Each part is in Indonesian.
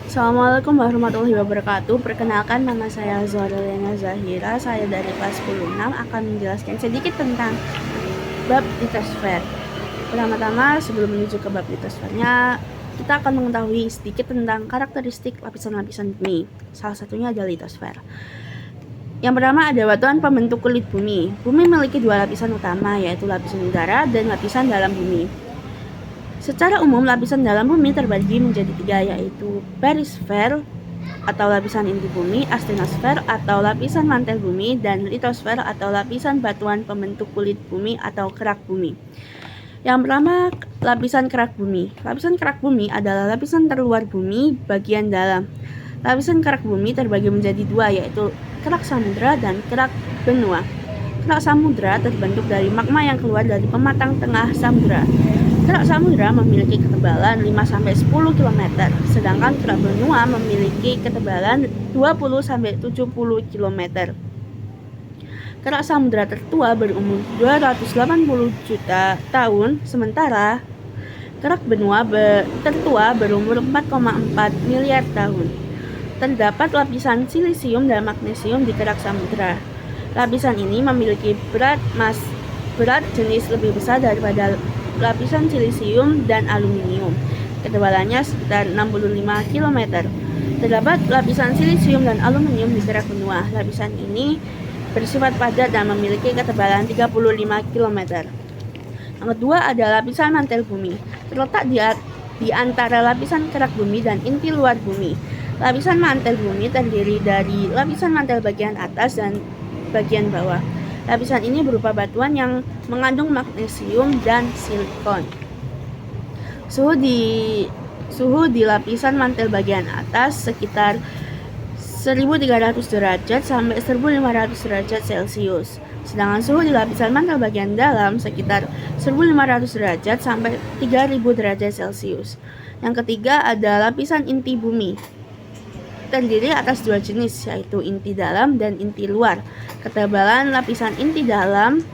Assalamualaikum warahmatullahi wabarakatuh. Perkenalkan, nama saya Zohrelena Zahira. Saya dari kelas 10-6 akan menjelaskan sedikit tentang bab litosfer. Pertama-tama, sebelum menuju ke bab litosfernya, kita akan mengetahui sedikit tentang karakteristik lapisan-lapisan bumi. Salah satunya adalah litosfer. Yang pertama ada batuan pembentuk kulit bumi. Bumi memiliki dua lapisan utama, yaitu lapisan udara dan lapisan dalam bumi. Secara umum, lapisan dalam bumi terbagi menjadi tiga, yaitu perisfer atau lapisan inti bumi, astenosfer atau lapisan mantel bumi, dan litosfer atau lapisan batuan pembentuk kulit bumi atau kerak bumi. Yang pertama, lapisan kerak bumi. Lapisan kerak bumi adalah lapisan terluar bumi bagian dalam. Lapisan kerak bumi terbagi menjadi dua, yaitu kerak samudra dan kerak benua. Kerak samudra terbentuk dari magma yang keluar dari pematang tengah samudra. Kerak samudra memiliki ketebalan 5-10 km, sedangkan kerak benua memiliki ketebalan 20-70 km. Kerak samudra tertua berumur 280 juta tahun, sementara kerak benua tertua berumur 4,4 miliar tahun. Terdapat lapisan silisium dan magnesium di kerak samudra. Lapisan ini memiliki berat jenis lebih besar daripada lapisan silisium dan aluminium. Ketebalannya sekitar 65 km. Terdapat lapisan silisium dan aluminium di kerak benua. Lapisan ini bersifat padat dan memiliki ketebalan 35 km. Yang kedua ada lapisan mantel bumi. Terletak di antara lapisan kerak bumi dan inti luar bumi. Lapisan mantel bumi terdiri dari lapisan mantel bagian atas dan bagian bawah. Lapisan ini berupa batuan yang mengandung magnesium dan silikon. Suhu di lapisan mantel bagian atas sekitar 1300 derajat sampai 1500 derajat Celcius. Sedangkan suhu di lapisan mantel bagian dalam sekitar 1500 derajat sampai 3000 derajat Celcius. Yang ketiga ada lapisan inti bumi. Terdiri atas dua jenis, yaitu inti dalam dan inti luar. Ketebalan lapisan inti dalam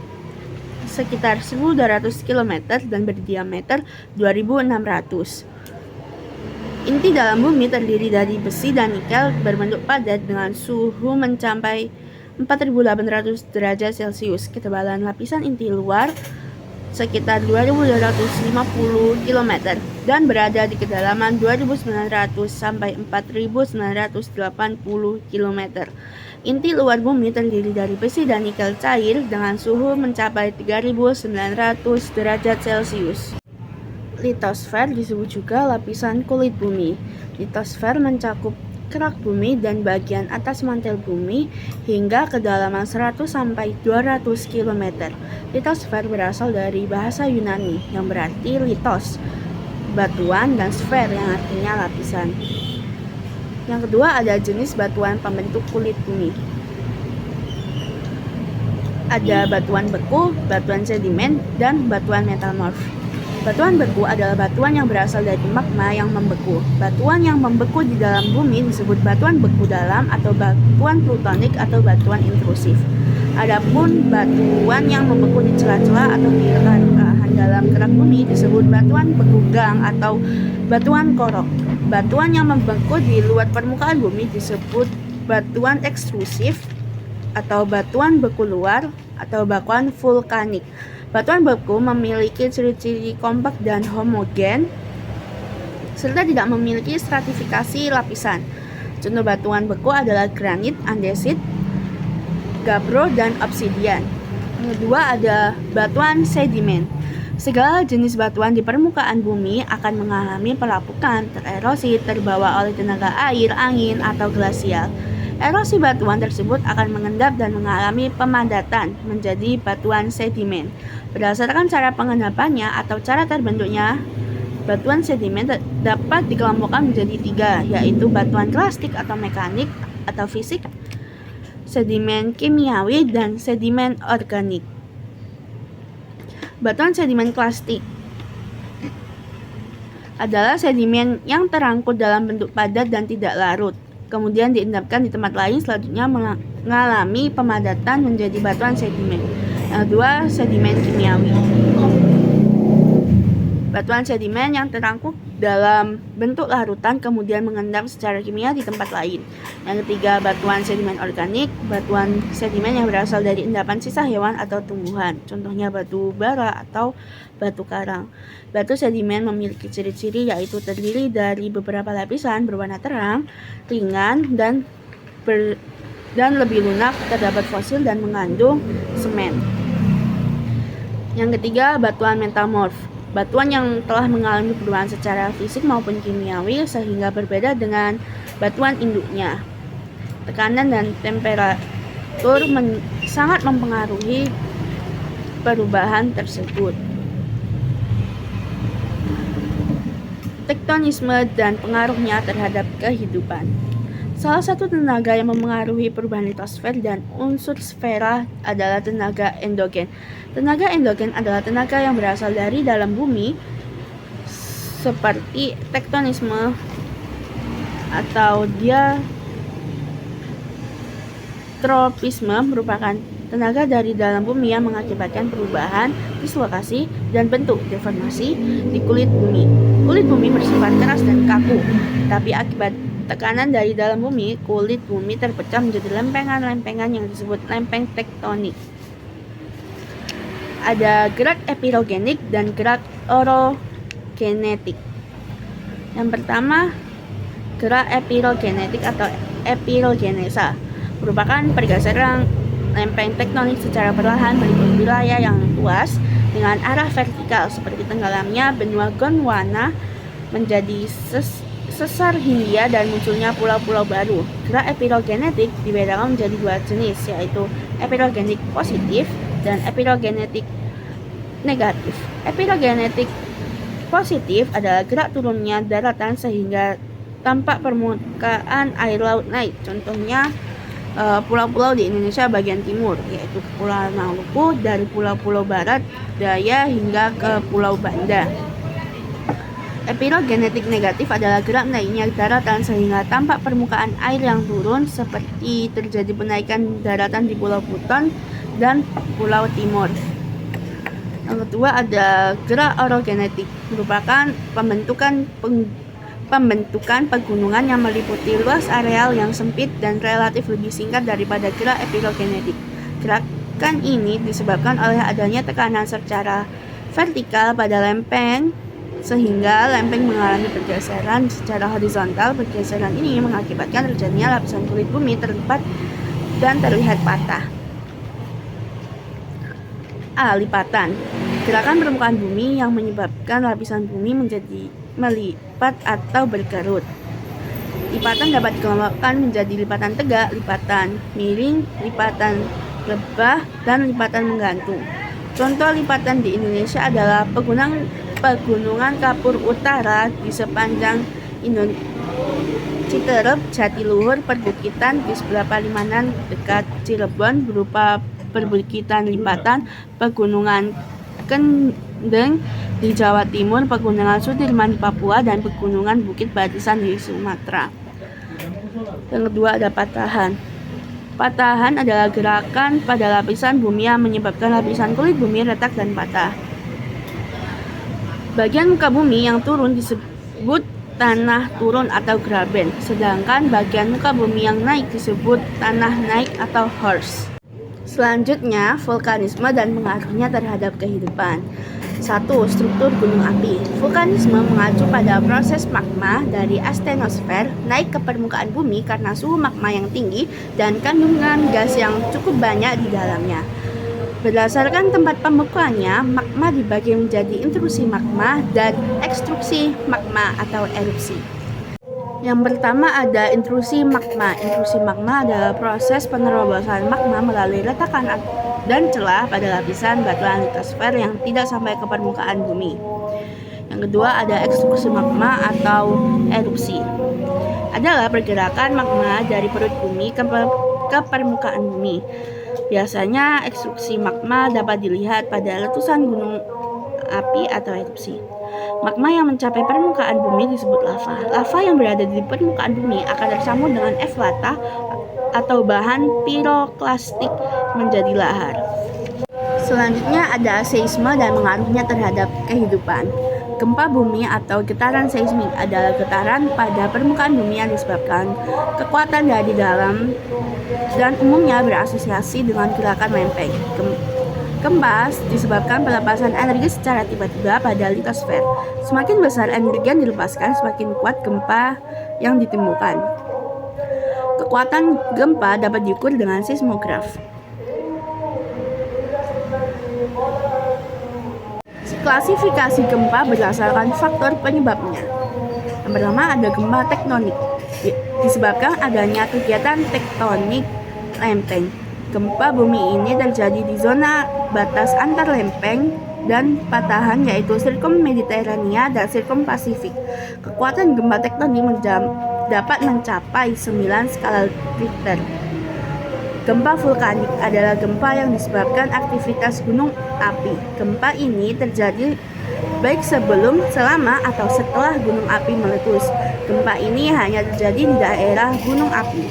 sekitar 1200 km dan berdiameter 2600. Inti dalam bumi terdiri dari besi dan nikel berbentuk padat dengan suhu mencapai 4800 derajat Celcius. Ketebalan lapisan inti luar sekitar 2250 km dan berada di kedalaman 2900 sampai 4980 km. Inti luar bumi terdiri dari besi dan nikel cair dengan suhu mencapai 3900 derajat Celcius. Litosfer disebut juga lapisan kulit bumi. Litosfer mencakup kerak bumi dan bagian atas mantel bumi hingga kedalaman 100 sampai 200 km. Litosfer berasal dari bahasa Yunani yang berarti litos, batuan, dan sfer yang artinya lapisan. Yang kedua ada jenis batuan pembentuk kulit bumi. Ada batuan beku, batuan sedimen, dan batuan metamorf. Batuan beku adalah batuan yang berasal dari magma yang membeku. Batuan yang membeku di dalam bumi disebut batuan beku dalam atau batuan plutonik atau batuan intrusif. Adapun batuan yang membeku di celah-celah atau di rekahan dalam kerak bumi disebut batuan beku gang atau batuan korok. Batuan yang membeku di luar permukaan bumi disebut batuan ekstrusif atau batuan beku luar atau batuan vulkanik. Batuan beku memiliki ciri-ciri kompak dan homogen serta tidak memiliki stratifikasi lapisan. Contoh batuan beku adalah granit, andesit, gabbro, dan obsidian. Yang kedua ada batuan sedimen. Segala jenis batuan di permukaan bumi akan mengalami pelapukan, tererosi, terbawa oleh tenaga air, angin, atau glasial. Erosi batuan tersebut akan mengendap dan mengalami pemadatan menjadi batuan sedimen. Berdasarkan cara pengendapannya atau cara terbentuknya, batuan sedimen dapat dikelompokkan menjadi tiga, yaitu batuan klastik atau mekanik atau fisik, sedimen kimiawi, dan sedimen organik. Batuan sedimen klastik adalah sedimen yang terangkut dalam bentuk padat dan tidak larut, kemudian diendapkan di tempat lain, selanjutnya mengalami pemadatan menjadi batuan sedimen. Yang kedua, sedimen kimiawi. Batuan sedimen yang terangkut dalam bentuk larutan kemudian mengendap secara kimia di tempat lain. Yang ketiga, batuan sedimen organik, batuan sedimen yang berasal dari endapan sisa hewan atau tumbuhan, contohnya batu bara atau batu karang. Batu sedimen memiliki ciri-ciri yaitu terdiri dari beberapa lapisan berwarna terang, ringan, dan lebih lunak, terdapat fosil dan mengandung semen. Yang ketiga, batuan metamorf. Batuan yang telah mengalami perubahan secara fisik maupun kimiawi sehingga berbeda dengan batuan induknya. Tekanan dan temperatur sangat mempengaruhi perubahan tersebut. Tektonisme dan pengaruhnya terhadap kehidupan. Salah satu tenaga yang memengaruhi perubahan litosfer dan unsur sfera adalah tenaga endogen. Tenaga endogen adalah tenaga yang berasal dari dalam bumi, seperti tektonisme atau diatropisme merupakan tenaga dari dalam bumi yang mengakibatkan perubahan dislokasi dan bentuk deformasi di kulit bumi. Kulit bumi bersifat keras dan kaku, tapi akibat tekanan dari dalam bumi, kulit bumi terpecah menjadi lempengan-lempengan yang disebut lempeng tektonik. Ada gerak epirogenik dan gerak orogenetik. Yang pertama, gerak epirogenetik atau epirogenesa merupakan pergeseran lempeng tektonik secara perlahan meliputi wilayah yang luas dengan arah vertikal seperti tenggelamnya benua Gondwana menjadi sesar Hindia dan munculnya pulau-pulau baru. Gerak epirogenetik dibedakan menjadi dua jenis, yaitu epirogenetik positif dan epirogenetik negatif. Epirogenetik positif adalah gerak turunnya daratan sehingga tampak permukaan air laut naik. Contohnya pulau-pulau di Indonesia bagian timur, yaitu Kepulauan Maluku dari pulau-pulau barat daya hingga ke Pulau Banda. Epirogenetik negatif adalah gerak naiknya daratan sehingga tampak permukaan air yang turun seperti terjadi penaikan daratan di Pulau Buton dan Pulau Timur. Yang kedua ada gerak orogenetik, merupakan pembentukan pegunungan yang meliputi luas areal yang sempit dan relatif lebih singkat daripada gerak epirogenetik. Gerakan ini disebabkan oleh adanya tekanan secara vertikal pada lempeng sehingga lempeng mengalami pergeseran secara horizontal. Pergeseran ini mengakibatkan terjadinya lapisan kulit bumi terlipat dan terlihat patah. Lipatan. Gerakan permukaan bumi yang menyebabkan lapisan bumi menjadi melipat atau berkerut. Lipatan dapat dikelompokkan menjadi lipatan tegak, lipatan miring, lipatan rebah, dan lipatan menggantung. Contoh lipatan di Indonesia adalah pegunungan Kapur Utara di sepanjang Citerep, Jatiluhur, perbukitan di sebelah Palimanan dekat Cirebon berupa perbukitan lipatan, pegunungan Kendeng di Jawa Timur, pegunungan Sudirman di Papua, dan pegunungan Bukit Barisan di Sumatera. Yang kedua ada patahan. Patahan adalah gerakan pada lapisan bumi yang menyebabkan lapisan kulit bumi retak dan patah. Bagian muka bumi yang turun disebut tanah turun atau graben, sedangkan bagian muka bumi yang naik disebut tanah naik atau horst. Selanjutnya, vulkanisme dan pengaruhnya terhadap kehidupan. 1. Struktur gunung api. Vulkanisme mengacu pada proses magma dari astenosfer naik ke permukaan bumi karena suhu magma yang tinggi dan kandungan gas yang cukup banyak di dalamnya. Berdasarkan tempat pembekuannya, magma dibagi menjadi intrusi magma dan ekstruksi magma atau erupsi. Yang pertama ada intrusi magma. Intrusi magma adalah proses penerobosan magma melalui retakan dan celah pada lapisan batuan litosfer yang tidak sampai ke permukaan bumi. Yang kedua ada ekstruksi magma atau erupsi. Adalah pergerakan magma dari perut bumi ke permukaan bumi. Biasanya ekstruksi magma dapat dilihat pada letusan gunung api atau erupsi. Magma yang mencapai permukaan bumi disebut lava. Lava yang berada di permukaan bumi akan tersambung dengan eflata atau bahan piroklastik menjadi lahar. Selanjutnya ada seisme dan pengaruhnya terhadap kehidupan. Gempa bumi atau getaran seismik adalah getaran pada permukaan bumi yang disebabkan kekuatan dari dalam dan umumnya berasosiasi dengan gerakan lempeng. Gempa disebabkan pelepasan energi secara tiba-tiba pada litosfer. Semakin besar energi yang dilepaskan, semakin kuat gempa yang ditimbulkan. Kekuatan gempa dapat diukur dengan seismograf. Klasifikasi gempa berdasarkan faktor penyebabnya. Yang pertama ada gempa tektonik, disebabkan adanya kegiatan tektonik lempeng. Gempa bumi ini terjadi di zona batas antar lempeng dan patahan, yaitu sirkum Mediterania dan sirkum Pasifik. Kekuatan gempa tektonik dapat mencapai 9 skala Richter. Gempa vulkanik adalah gempa yang disebabkan aktivitas gunung api. Gempa ini terjadi baik sebelum, selama, atau setelah gunung api meletus. Gempa ini hanya terjadi di daerah gunung api.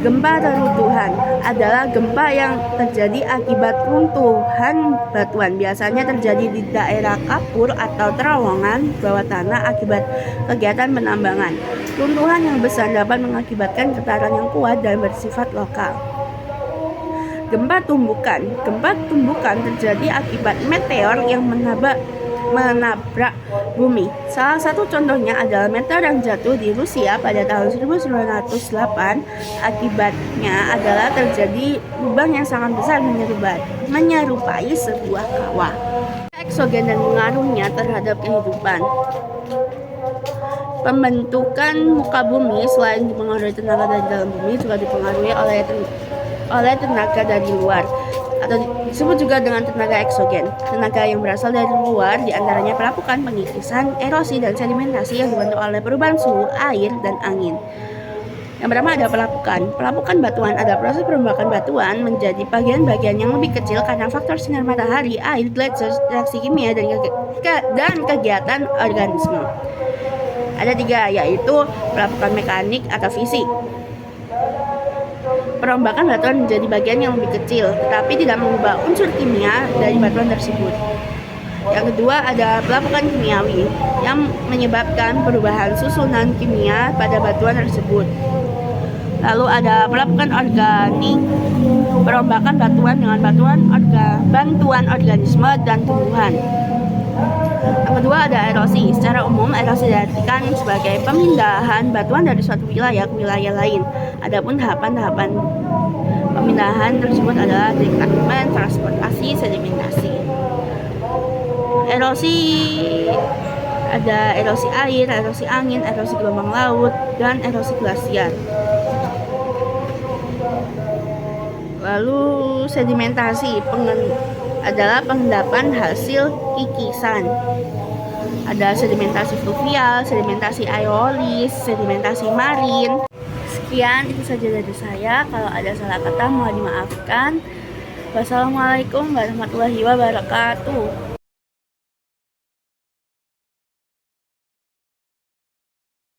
Gempa reruntuhan adalah gempa yang terjadi akibat runtuhan batuan. Biasanya terjadi di daerah kapur atau terowongan bawah tanah akibat kegiatan penambangan. Runtuhan yang besar dapat mengakibatkan getaran yang kuat dan bersifat lokal. Gempa tumbukan. Gempa tumbukan terjadi akibat meteor yang menabrak bumi. Salah satu contohnya adalah meteor yang jatuh di Rusia pada tahun 1908. Akibatnya adalah terjadi lubang yang sangat besar menyerupai sebuah kawah. Eksogen dan pengaruhnya terhadap kehidupan. Pembentukan muka bumi selain dipengaruhi tenaga dari dalam bumi juga dipengaruhi oleh tenaga dari luar, atau disebut juga dengan tenaga eksogen. Tenaga yang berasal dari luar diantaranya pelapukan, pengikisan, erosi, dan sedimentasi yang dibantu oleh perubahan suhu air dan angin. Yang pertama ada pelapukan. Pelapukan batuan adalah proses perombakan batuan menjadi bagian-bagian yang lebih kecil karena faktor sinar matahari, air, gletser, reaksi kimia, dan kegiatan organisme. Ada 3, yaitu pelapukan mekanik atau fisik. Perombakan batuan menjadi bagian yang lebih kecil, tetapi tidak mengubah unsur kimia dari batuan tersebut. Yang kedua ada pelapukan kimiawi, yang menyebabkan perubahan susunan kimia pada batuan tersebut. Lalu ada pelapukan organik, perombakan batuan dengan bantuan organisme dan tumbuhan. Yang kedua ada erosi. Secara umum, erosi diartikan sebagai pemindahan batuan dari suatu wilayah ke wilayah lain. Adapun tahapan-tahapan pemindahan tersebut adalah detractment, transportasi, sedimentasi. Erosi ada erosi air, erosi angin, erosi gelombang laut, dan erosi glasier. Lalu sedimentasi adalah pengendapan hasil kikisan. Ada sedimentasi fluvial, sedimentasi aerolis, sedimentasi marin. Sekian, itu saja dari saya. Kalau ada salah kata mohon dimaafkan. Wassalamualaikum warahmatullahi wabarakatuh.